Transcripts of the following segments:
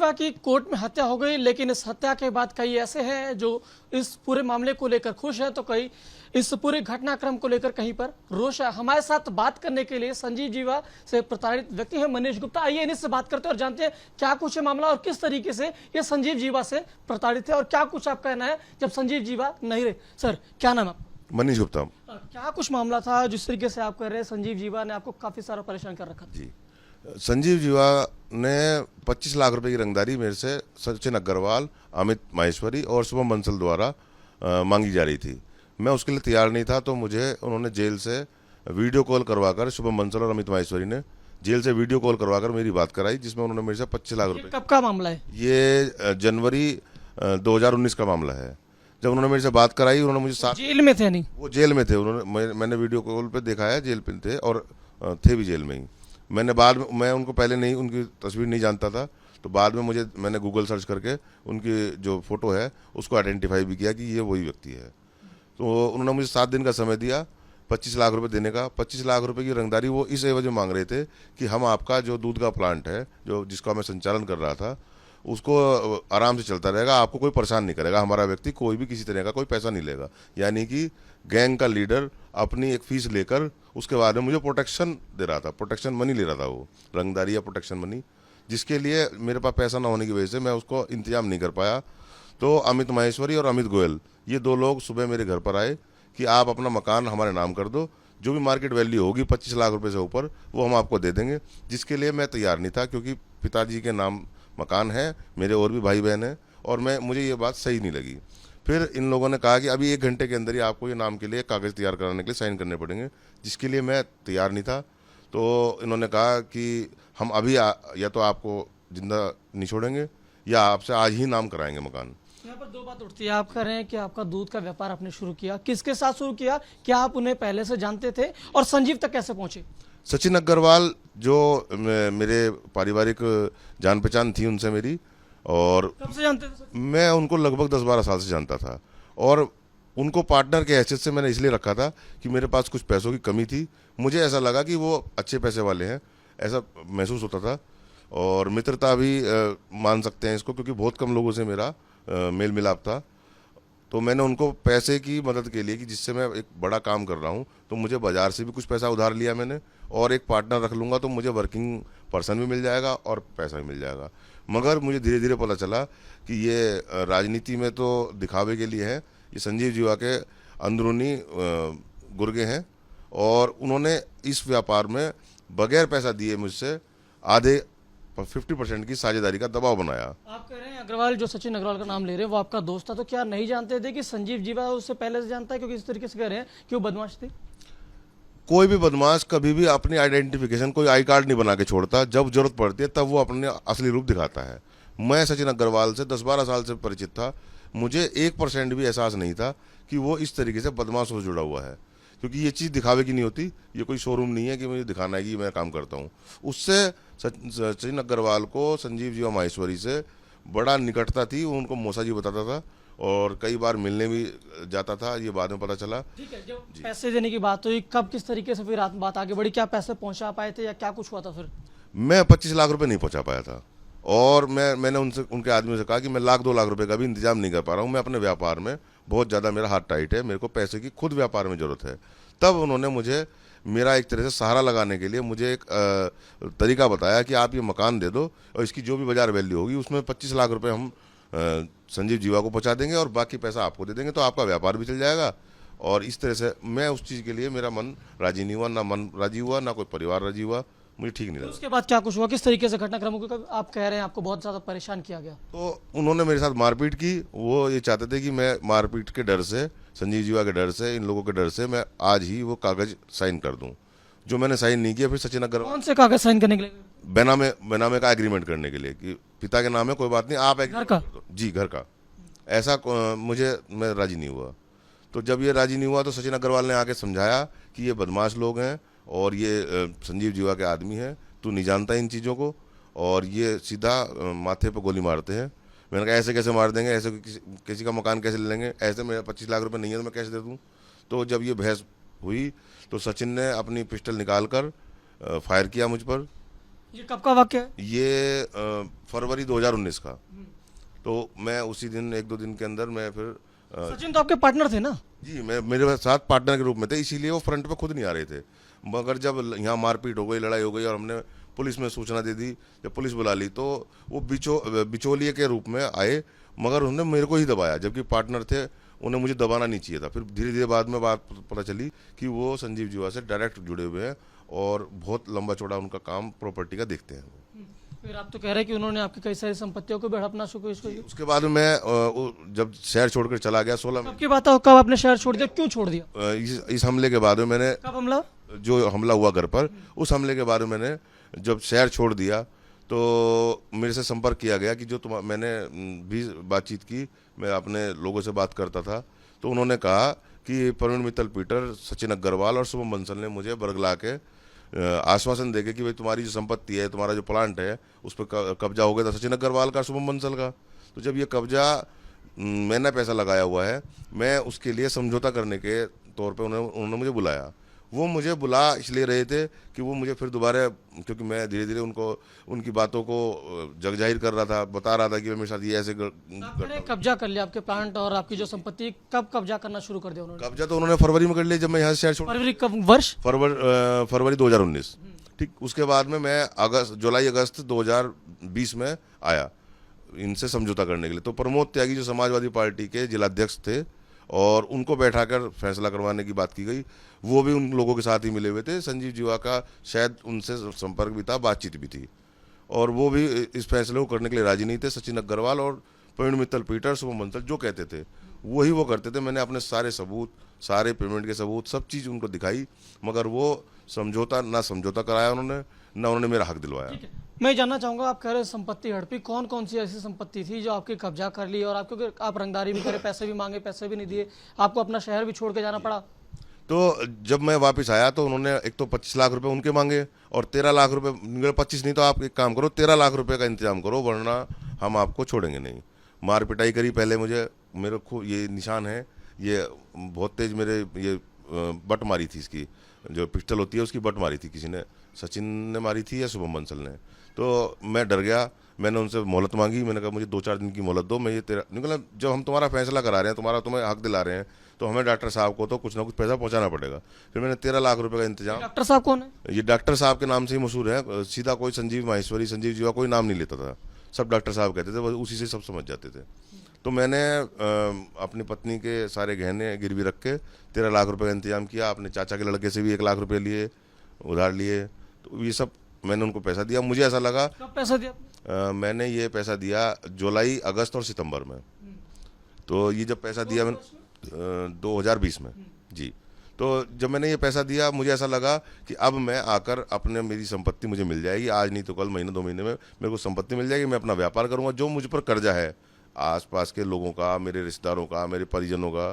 जीवा की कोर्ट में हत्या हो गई, लेकिन इस हत्या के बाद कई ऐसे हैं जो इस पूरे मामले को लेकर खुश है, तो कई इस पूरे घटनाक्रम को लेकर कहीं पर रोष है। हमारे साथ बात करने के लिए संजीव जीवा से प्रताड़ित व्यक्ति है मनीष गुप्ता। आइए इन्हीं से बात करते हैं और जानते हैं क्या कुछ है मामला और किस तरीके से ये संजीव जीवा से प्रताड़ित है और क्या कुछ आप कहना है जब संजीव जीवा नहीं रहे। सर, क्या नाम है? मनीष गुप्ता। क्या कुछ मामला था जिस तरीके से आप कह रहे हैं संजीव जीवा ने आपको काफी सारा परेशान कर रखा? जी, संजीव जीवा ने 25 लाख रुपए की रंगदारी मेरे से सचिन अग्रवाल, अमित माहेश्वरी और शुभम बंसल द्वारा मांगी जा रही थी। मैं उसके लिए तैयार नहीं था, तो मुझे उन्होंने जेल से वीडियो कॉल करवाकर, शुभम बंसल और अमित माहेश्वरी ने जेल से वीडियो कॉल करवाकर मेरी बात कराई, जिसमें उन्होंने मेरे से 25 लाख रुपए। कब का मामला है ये जनवरी 2019 का मामला है। जब उन्होंने मेरे से बात कराई, उन्होंने मुझे साथ जेल में थे? नहीं, वो जेल में थे। मैंने वीडियो कॉल पे देखा है, जेल पे थे और थे भी जेल में ही। मैंने बाद में, मैं उनको पहले नहीं, उनकी तस्वीर नहीं जानता था, तो बाद में मैंने गूगल सर्च करके उनकी जो फोटो है उसको आइडेंटिफाई भी किया कि ये वही व्यक्ति है। तो उन्होंने मुझे 7 दिन का समय दिया 25 लाख रुपए देने का। 25 लाख रुपए की रंगदारी वो इस एवज में मांग रहे थे कि हम आपका जो दूध का प्लांट है, जो जिसका मैं संचालन कर रहा था, उसको आराम से चलता रहेगा, आपको कोई परेशान नहीं करेगा, हमारा व्यक्ति कोई भी किसी तरह का कोई पैसा नहीं लेगा। यानी कि गैंग का लीडर अपनी एक फीस लेकर उसके बाद में मुझे प्रोटेक्शन दे रहा था, प्रोटेक्शन मनी ले रहा था, वो रंगदारी या प्रोटेक्शन मनी, जिसके लिए मेरे पास पैसा ना होने की वजह से मैं उसको इंतजाम नहीं कर पाया। तो अमित माहेश्वरी और अमित गोयल, ये 2 लोग सुबह मेरे घर पर आए कि आप अपना मकान हमारे नाम कर दो, जो भी मार्केट वैल्यू होगी 25 लाख रुपए से ऊपर वो हम आपको दे देंगे। जिसके लिए मैं तैयार नहीं था, क्योंकि पिताजी के नाम मकान है, मेरे और भी भाई बहन हैं, और मुझे ये बात सही नहीं लगी। फिर इन लोगों ने कहा कि अभी 1 घंटे के अंदर ही आपको ये नाम के लिए कागज़ तैयार कराने के लिए साइन करने पड़ेंगे, जिसके लिए मैं तैयार नहीं था। तो इन्होंने कहा कि हम अभी या तो आपको जिंदा नहीं छोड़ेंगे या आपसे आज ही नाम कराएंगे मकान। यहाँ पर 2 बात उठती है। आप कह रहे हैं कि आपका दूध का व्यापार आपने शुरू किया, किसके साथ शुरू किया? क्या आप उन्हें पहले से जानते थे और संजीव तक कैसे पहुंचे? सचिन अग्रवाल, जो मेरे पारिवारिक जान पहचान थी उनसे मेरी, और कब से जानते थे? मैं उनको लगभग 10-12 साल से जानता था, और उनको पार्टनर के हैसियत से मैंने इसलिए रखा था कि मेरे पास कुछ पैसों की कमी थी। मुझे ऐसा लगा कि वो अच्छे पैसे वाले हैं, ऐसा महसूस होता था। और मित्रता भी मान सकते हैं इसको, क्योंकि बहुत कम लोगों से मेरा मेल मिलाप था। तो मैंने उनको पैसे की मदद के लिए, कि जिससे मैं एक बड़ा काम कर रहा हूँ, तो मुझे बाजार से भी कुछ पैसा उधार लिया मैंने, और एक पार्टनर रख लूँगा तो मुझे वर्किंग पर्सन भी मिल जाएगा और पैसा भी मिल जाएगा। मगर मुझे धीरे धीरे पता चला कि ये राजनीति में तो दिखावे के लिए है, ये संजीव जीवा के अंदरूनी गुर्गे हैं, और उन्होंने इस व्यापार में बगैर पैसा दिए मुझसे आधे 50% की साझेदारी का दबाव बनाया। आप कह रहे हैं अग्रवाल, जो सचिन अग्रवाल का नाम ले रहे हैं, वो आपका दोस्त था, तो क्या नहीं जानते थे कि संजीव जीवा उससे पहले से जानता है? क्योंकि इस तरीके से कह रहे हैं कि वो बदमाश थे। कोई भी बदमाश कभी भी अपनी आइडेंटिफिकेशन, कोई आई कार्ड नहीं बना के छोड़ता, जब जरूरत पड़ती है तब वो अपने असली रूप दिखाता है। मैं सचिन अग्रवाल से 10-12 साल से परिचित था, मुझे 1% भी एहसास नहीं था कि वो इस तरीके से बदमाशों से जुड़ा हुआ है, क्योंकि ये चीज़ दिखावे की नहीं होती, ये कोई शोरूम नहीं है कि मुझे दिखाना है कि मैं काम करता हूँ। उससे सचिन अग्रवाल को संजीव जीवा माहेश्वरी से बड़ा निकटता थी, वो उनको मौसा जी बताता था और कई बार मिलने भी जाता था, ये बाद में पता चला। ठीक है, जब पैसे देने की बात हुई, कब किस तरीके से फिर बात आगे बढ़ी? क्या पैसे पहुंचा पाए थे या क्या कुछ हुआ था फिर? मैं 25 लाख रुपए नहीं पहुंचा पाया था, और मैंने उनके आदमी से कहा कि मैं 1-2 लाख रुपए का भी इंतजाम नहीं कर पा रहा हूँ, मैं अपने व्यापार में बहुत ज़्यादा, मेरा हाथ टाइट है, मेरे को पैसे की खुद व्यापार में ज़रूरत है। तब उन्होंने मुझे मेरा एक तरह से सहारा लगाने के लिए मुझे एक तरीका बताया कि आप ये मकान दे दो और इसकी जो भी बाजार वैल्यू होगी उसमें 25 लाख रुपए हम संजीव जीवा को पहुंचा देंगे और बाकी पैसा आपको दे देंगे, तो आपका व्यापार भी चल जाएगा। और इस तरह से मैं उस चीज़ के लिए, मेरा मन राजी नहीं हुआ, ना मन राजी हुआ, ना कोई परिवार राजी हुआ, मुझे ठीक नहीं लगा। उसके बाद क्या कुछ हुआ? किस तरीके से घटनाक्रमों को आप कह रहे हैं आपको बहुत ज़्यादा परेशान किया गया? तो उन्होंने मेरे साथ मारपीट की। वो ये चाहते थे कि मैं मारपीट के डर से, संजीव जीवा के डर से, इन लोगों के डर से मैं आज ही वो कागज साइन कर दूं, जो मैंने साइन नहीं किया। फिर सचिन अग्रवाल, कौन से कागज साइन करने के लिए? बेनामे का एग्रीमेंट करने के लिए कि पिता के नाम है, कोई बात नहीं, आप घर का? जी, घर का। ऐसा मैं राजी नहीं हुआ। तो जब ये राजी नहीं हुआ तो सचिन अग्रवाल ने आके समझाया कि ये बदमाश लोग हैं और ये संजीव जीवा के आदमी हैं, तू नहीं जानता इन चीज़ों को, और ये सीधा माथे पर गोली मारते हैं। मैंने कहा ऐसे कैसे मार देंगे, ऐसे किसी का मकान कैसे ले लेंगे, ऐसे मेरे 25 लाख रुपए नहीं है तो मैं कैसे दे दूँ। तो जब ये बहस हुई तो सचिन ने अपनी पिस्टल निकाल कर फायर किया मुझ पर, ये कब का वाक्य है? ये फरवरी 2019 का। तो मैं उसी दिन 1-2 दिन के अंदर मैं फिर सचिन तो आपके पार्टनर थे ना? जी, मैं मेरे साथ पार्टनर के रूप में थे, इसीलिए वो फ्रंट पे खुद नहीं आ रहे थे। मगर जब यहाँ मारपीट हो गई, लड़ाई हो गई और हमने पुलिस में सूचना दे दी, जब पुलिस बुला ली तो वो बिचौलिए के रूप में आए, मगर उन्होंने मेरे को ही दबाया, जबकि पार्टनर थे, उन्हें मुझे दबाना नहीं चाहिए था। फिर धीरे धीरे बाद में बात पता चली कि वो संजीव जीवा से डायरेक्ट जुड़े हुए हैं और बहुत लंबा चौड़ा उनका काम प्रॉपर्टी का देखते हैं। फिर आप तो कह रहे हैं कि उन्होंने आपकी कई सारी संपत्तियों को भी हड़पना शुरू की। उसके बाद में मैं जब शहर छोड़कर चला गया 16 में, कब की बात है, कब आपने शहर छोड़ दिया, क्यों छोड़ दिया? इस हमले के बाद में मैंने, कब हमला? जो हमला हुआ घर पर, उस हमले के बाद में मैंने जब शहर छोड़ दिया तो मेरे से संपर्क किया गया कि मैंने भी बातचीत की, मैं अपने लोगों से बात करता था, तो उन्होंने कहा कि प्रवीण मित्तल पीटर, सचिन अग्रवाल और शुभम बंसल ने मुझे बरगला के आश्वासन देके कि भाई तुम्हारी जो संपत्ति है, तुम्हारा जो प्लांट है, उस पर कब्जा हो गया था सचिन अग्रवाल का, शुभम बंसल का। तो जब ये कब्जा मैंने पैसा लगाया हुआ है, मैं उसके लिए समझौता करने के तौर पे उन्होंने मुझे बुलाया। वो मुझे बुला इसलिए रहे थे कि वो मुझे फिर दोबारा, क्योंकि मैं धीरे धीरे उनकी बातों को जग जाहिर कर रहा था, बता रहा था कि मेरे साथ ये ऐसे आपने कब्जा कर लिया आपके प्लांट और आपकी जो संपत्ति, कब कब्जा करना शुरू कर दिया उन्होंने? कब्जा तो उन्होंने फरवरी में कर लिया, जब मैं यहाँ से शहर छोड़। फरवरी कब वर्ष? फरवरी 2019। ठीक, उसके बाद में मैं जुलाई अगस्त 2020 में आया इनसे समझौता करने के लिए। तो प्रमोद त्यागी जो समाजवादी पार्टी के जिलाध्यक्ष थे और उनको बैठाकर फैसला करवाने की बात की गई, वो भी उन लोगों के साथ ही मिले हुए थे। संजीव जीवा का शायद उनसे संपर्क भी था, बातचीत भी थी, और वो भी इस फैसले को करने के लिए राजी नहीं थे। सचिन अग्रवाल और प्रवीण मित्तल पीटर, शुभम बंसल जो कहते थे वही वो करते थे। मैंने अपने सारे सबूत, सारे पेमेंट के सबूत, सब चीज़ उनको दिखाई, मगर वो ना समझौता कराया उन्होंने, ना उन्होंने मेरा हक दिलवाया। मैं जानना चाहूंगा, आप कह रहे संपत्ति हड़पी, कौन कौन सी ऐसी संपत्ति थी जो आपकी कब्जा कर ली और आपको, आप रंगदारी भी करे, पैसे भी मांगे, पैसे भी नहीं दिए, आपको अपना शहर भी छोड़ के जाना पड़ा? तो जब मैं वापस आया तो उन्होंने एक तो 25 लाख रुपए उनके मांगे और 13 लाख रुपए, 25 नहीं तो आप एक काम करो 13 लाख रुपए का इंतजाम करो, वरना हम आपको छोड़ेंगे नहीं। मार पिटाई करी पहले मुझे, मेरे को ये निशान है, ये बहुत तेज मेरे ये बट मारी थी, इसकी जो पिस्टल होती है उसकी बट मारी थी किसी ने, सचिन ने मारी थी या शुभम बंसल ने। तो मैं डर गया, मैंने उनसे मोहलत मांगी, मैंने कहा मुझे 2-4 दिन की मोहलत दो, मैं ये तेरा निकला, जब हम तुम्हारा फैसला करा रहे हैं, तुम्हें हक दिला रहे हैं, तो हमें डॉक्टर साहब को तो कुछ ना कुछ पैसा पहुंचाना पड़ेगा। फिर मैंने 13 लाख रुपए का इंतजाम। डॉक्टर साहब कौन है? ये डॉक्टर साहब के नाम से ही मशहूर है, सीधा कोई संजीव माहेश्वरी, संजीव जीवा कोई नाम नहीं लेता था, सब डॉक्टर साहब कहते थे, बस उसी से सब समझ जाते थे। तो मैंने अपनी पत्नी के सारे गहने गिरवी रख के 13 लाख रुपए का इंतजाम किया, अपने चाचा के लड़के से भी 1 लाख रुपए लिए, उधार लिए, तो ये सब मैंने उनको पैसा दिया। मुझे ऐसा लगा, कब पैसा दिया? मैंने ये पैसा दिया जुलाई, अगस्त और सितंबर में। तो ये जब पैसा दिया मैंने 2020 में जी, तो जब मैंने ये पैसा दिया मुझे ऐसा लगा कि अब मैं आकर अपने, मेरी संपत्ति मुझे मिल जाएगी, आज नहीं तो कल, महीने 2 महीने में मेरे को संपत्ति मिल जाएगी, मैं अपना व्यापार करूँगा। जो मुझ पर कर्जा है आसपास के लोगों का, मेरे रिश्तेदारों का, मेरे परिजनों का,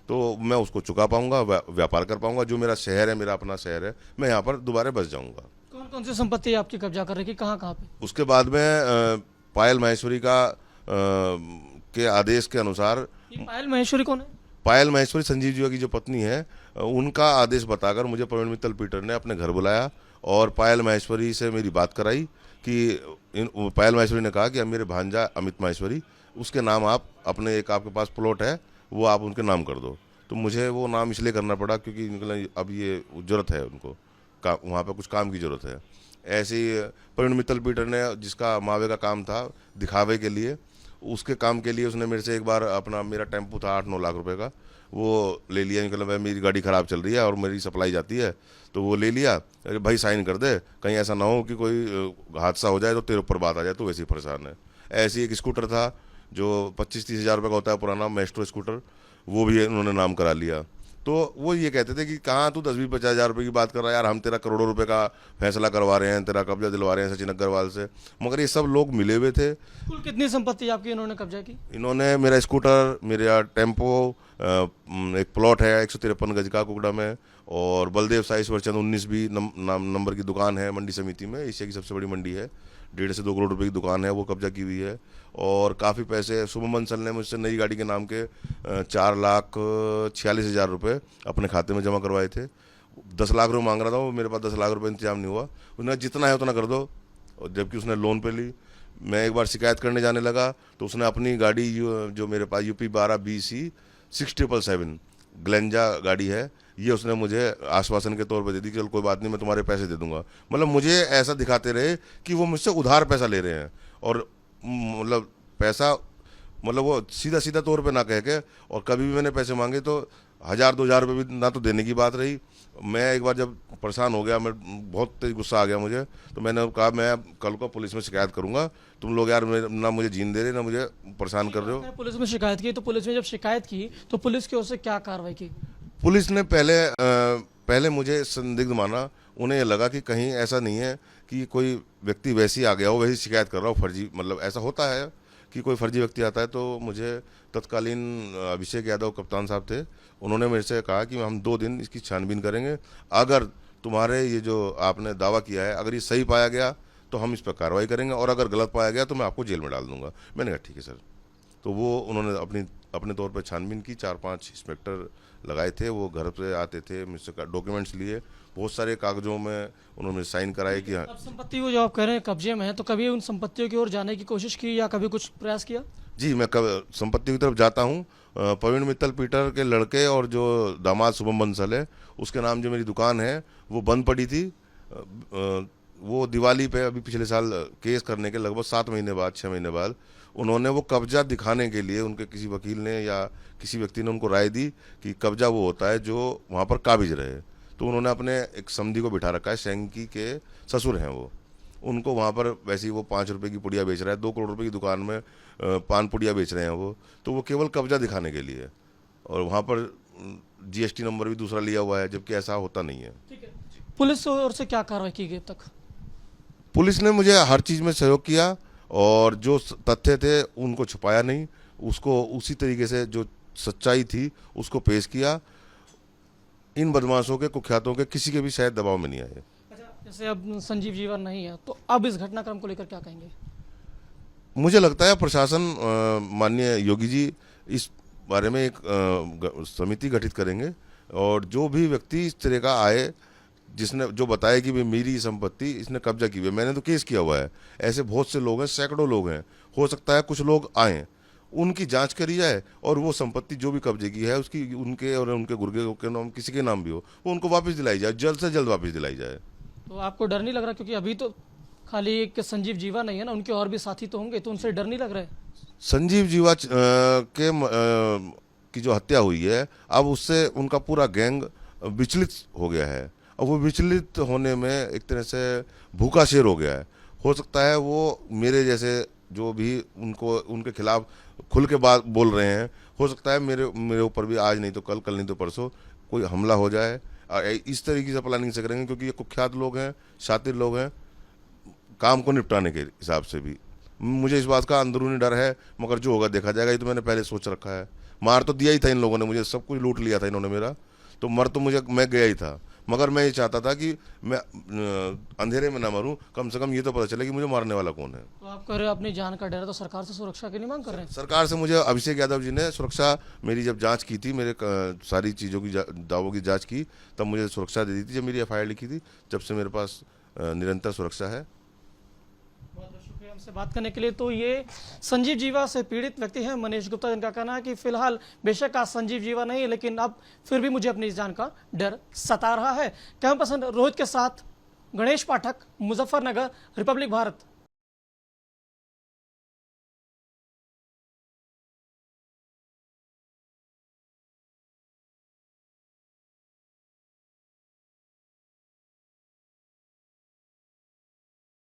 तो मैं उसको चुका पाऊंगा, व्यापार कर पाऊंगा। जो मेरा शहर है, मेरा अपना शहर है, मैं यहाँ पर दोबारा बस जाऊंगा। कौन कौन सी संपत्ति आपकी कब्जा कर रखी, कहाँ कहाँ पे? उसके बाद में पायल माहेश्वरी का के आदेश के अनुसार, ये पायल माहेश्वरी कौन है? पायल माहेश्वरी संजीव जीवा की जो पत्नी है, उनका आदेश बताकर मुझे प्रवीण मित्तल पीटर ने अपने घर बुलाया और पायल माहेश्वरी से मेरी बात कराई कि पायल माहेश्वरी ने कहा कि अब मेरे भांजा अमित माहेश्वरी, उसके नाम आप अपने, एक आपके पास प्लॉट है, वो आप उनके नाम कर दो। तो मुझे वो नाम इसलिए करना पड़ा क्योंकि अब ये ज़रूरत है उनको, वहाँ पे कुछ काम की ज़रूरत है। ऐसे ही प्रवीण मित्तल पीटर ने, जिसका मावे का काम था दिखावे के लिए, उसके काम के लिए उसने मेरे से एक बार अपना, मेरा टेम्पो था 8-9 लाख रुपए का, वो ले लिया। मतलब मेरी गाड़ी ख़राब चल रही है और मेरी सप्लाई जाती है, तो वो ले लिया, भाई साइन कर दे, कहीं ऐसा ना हो कि कोई हादसा हो जाए तो तेरे ऊपर बात आ जाए, तो वैसे ही परेशान है। ऐसे ही एक स्कूटर था जो 25-30 हज़ार रुपये का होता है, पुराना मेस्ट्रो स्कूटर, वो भी उन्होंने नाम करा लिया। तो वो ये कहते थे कि कहाँ तू 10-20-50 हज़ार रुपये की बात कर रहा है यार, हम तेरा करोड़ों रुपए का फैसला करवा रहे हैं, तेरा कब्जा दिलवा रहे हैं सचिन अग्रवाल से। मगर ये सब लोग मिले हुए थे। कुल कितनी संपत्ति आपकी इन्होंने कब्जा की? इन्होंने मेरा स्कूटर, मेरा टेम्पो, एक प्लॉट है 153 गज का कुकड़ा में, और बलदेव साई ईश्वरचंद 19 भी नंबर की दुकान है मंडी समिति में, एशिया की सबसे बड़ी मंडी है, 1.5 से 2 करोड़ रुपए की दुकान है, वो कब्जा की हुई है। और काफ़ी पैसे शुभम बंसल ने मुझसे नई गाड़ी के नाम के 4,46,000 रुपये अपने खाते में जमा करवाए थे। 10 लाख रुपये मांग रहा था वो, मेरे पास 10 लाख रुपये इंतजाम नहीं हुआ। उन्होंने जितना है उतना कर दो, और जबकि उसने लोन पे ली। मैं एक बार शिकायत करने जाने लगा तो उसने अपनी गाड़ी जो मेरे पास UP 12 BC 6777 ग्लेंजा गाड़ी है, ये उसने मुझे आश्वासन के तौर पे दे दी कि चल कोई बात नहीं, मैं तुम्हारे पैसे दे दूंगा। मतलब मुझे ऐसा दिखाते रहे कि वो मुझसे उधार पैसा ले रहे हैं, और मतलब पैसा, मतलब वो सीधा सीधा तौर पे ना कह के, और कभी भी मैंने पैसे मांगे तो 1000-2000 रुपये भी ना तो देने की बात रही। मैं एक बार जब परेशान हो गया, मैं बहुत तेज गुस्सा आ गया मुझे, तो मैंने कहा मैं कल को पुलिस में शिकायत करूंगा, तुम लोग यार ना मुझे जीने दे रहे ना मुझे परेशान कर रहे हो। आपने पुलिस में शिकायत की, तो पुलिस में जब शिकायत की तो पुलिस की ओर से क्या कार्रवाई की? पुलिस ने पहले मुझे संदिग्ध माना। उन्हें ये लगा कि कहीं ऐसा नहीं है कि कोई व्यक्ति वैसे ही आ गया हो, वैसे शिकायत कर रहा हो, फर्जी, मतलब ऐसा होता है कि कोई फर्जी व्यक्ति आता है। तो मुझे तत्कालीन अभिषेक यादव कप्तान साहब थे, उन्होंने मेरे से कहा कि हम 2 दिन इसकी छानबीन करेंगे, अगर तुम्हारे ये जो आपने दावा किया है अगर ये सही पाया गया तो हम इस पर कार्रवाई करेंगे, और अगर गलत पाया गया तो मैं आपको जेल में डाल दूंगा। मैंने कहा ठीक है सर। तो वो उन्होंने अपने तौर पर छानबीन की, 4-5 इंस्पेक्टर लगाए थे, वो घर पे आते थे, मुझसे डॉक्यूमेंट्स लिए, बहुत सारे कागजों में उन्होंने साइन कराए कि हाँ। अब संपत्ति वो जो आप कह रहे हैं कब्जे में है, तो कभी उन संपत्तियों की ओर जाने की कोशिश की या कभी कुछ प्रयास किया? जी, मैं संपत्ति की तरफ जाता हूँ। प्रवीण मित्तल पीटर के लड़के और जो दामाद शुभम बंसल है, उसके नाम जो मेरी दुकान है वो बंद पड़ी थी। वो दिवाली पे अभी पिछले साल केस करने के लगभग 7 महीने बाद, 6 महीने बाद, उन्होंने वो कब्जा दिखाने के लिए, उनके किसी वकील ने या किसी व्यक्ति ने उनको राय दी कि कब्जा वो होता है जो वहाँ पर काबिज रहे। तो उन्होंने अपने एक समधी को बिठा रखा है, शेंकी के ससुर हैं वो, उनको वहाँ पर वैसे ही वो 5 रुपये की पुड़िया बेच रहा है, 2 करोड़ रुपए की दुकान में पान पुड़िया बेच रहे हैं वो, तो वो केवल कब्जा दिखाने के लिए, और वहाँ पर GST नंबर भी दूसरा लिया हुआ है, जबकि ऐसा होता नहीं है। ठीक है, पुलिस ओर से क्या कार्रवाई की गई अब तक? पुलिस ने मुझे हर चीज़ में सहयोग किया, और जो तथ्य थे उनको छुपाया नहीं, उसको उसी तरीके से जो सच्चाई थी उसको पेश किया। इन बदमाशों के, कुख्यातों के, किसी के भी शायद दबाव में नहीं आए। अच्छा, जैसे अब संजीव जीवा नहीं है, तो अब इस घटनाक्रम को लेकर क्या कहेंगे? मुझे लगता है प्रशासन, माननीय योगी जी इस बारे में एक समिति गठित करेंगे, और जो भी व्यक्ति इस तरह का आए, जिसने जो बताया कि मेरी संपत्ति इसने कब्जा की हुई है, मैंने तो केस किया हुआ है, ऐसे बहुत से लोग हैं, सैकड़ों लोग हैं, हो सकता है कुछ लोग आएँ, उनकी जांच करी जाए, और वो संपत्ति जो भी कब्जे की है उसकी, उनके और उनके गुर्गे के नाम, किसी के नाम भी हो, वो उनको वापस दिलाई जाए, जल्द से जल्द वापस दिलाई जाए। तो आपको डर नहीं लग रहा, क्योंकि अभी तो खाली एक संजीव जीवा नहीं है ना, उनके और भी साथी तो होंगे, तो उनसे डर नहीं लग रहा है? संजीव जीवा की जो हत्या हुई है, अब उससे उनका पूरा गैंग विचलित हो गया है, और वो विचलित होने में एक तरह से भूखा शेर हो गया है। हो सकता है वो मेरे जैसे जो भी उनके खिलाफ खुल के बात बोल रहे हैं, हो सकता है मेरे ऊपर भी आज नहीं तो कल, कल नहीं तो परसों कोई हमला हो जाए। इस तरीके से प्लानिंग से करेंगे, क्योंकि ये कुख्यात लोग हैं, शातिर लोग हैं, काम को निपटाने के हिसाब से भी। मुझे इस बात का अंदरूनी डर है, मगर जो होगा देखा जाएगा, ये तो मैंने पहले सोच रखा है। मार तो दिया ही था इन लोगों ने मुझे, सब कुछ लूट लिया था इन्होंने मेरा, तो मर तो मैं गया ही था, मगर मैं ये चाहता था कि मैं अंधेरे में ना मरूं, कम से कम ये तो पता चले कि मुझे मारने वाला कौन है। तो आप कह रहे हो अपनी जान का डर है, तो सरकार से सुरक्षा की नहीं मांग कर रहे हैं? सरकार से मुझे अभिषेक यादव जी ने सुरक्षा, मेरी जब जांच की थी, मेरे सारी चीज़ों की दावों की जांच की, तब मुझे सुरक्षा दे दी थी, जब मेरी FIR लिखी थी, जब से मेरे पास निरंतर सुरक्षा है। बहुत बहुत शुक्रिया हमसे बात करने के लिए। तो ये संजीव जीवा से पीड़ित व्यक्ति हैं मनीष गुप्ता, जिनका कहना है कि फिलहाल बेशक आज संजीव जीवा नहीं है, लेकिन अब फिर भी मुझे अपनी जान का डर सता रहा है। कैमरा पर्सन रोहित के साथ गणेश पाठक, मुजफ्फरनगर, रिपब्लिक भारत।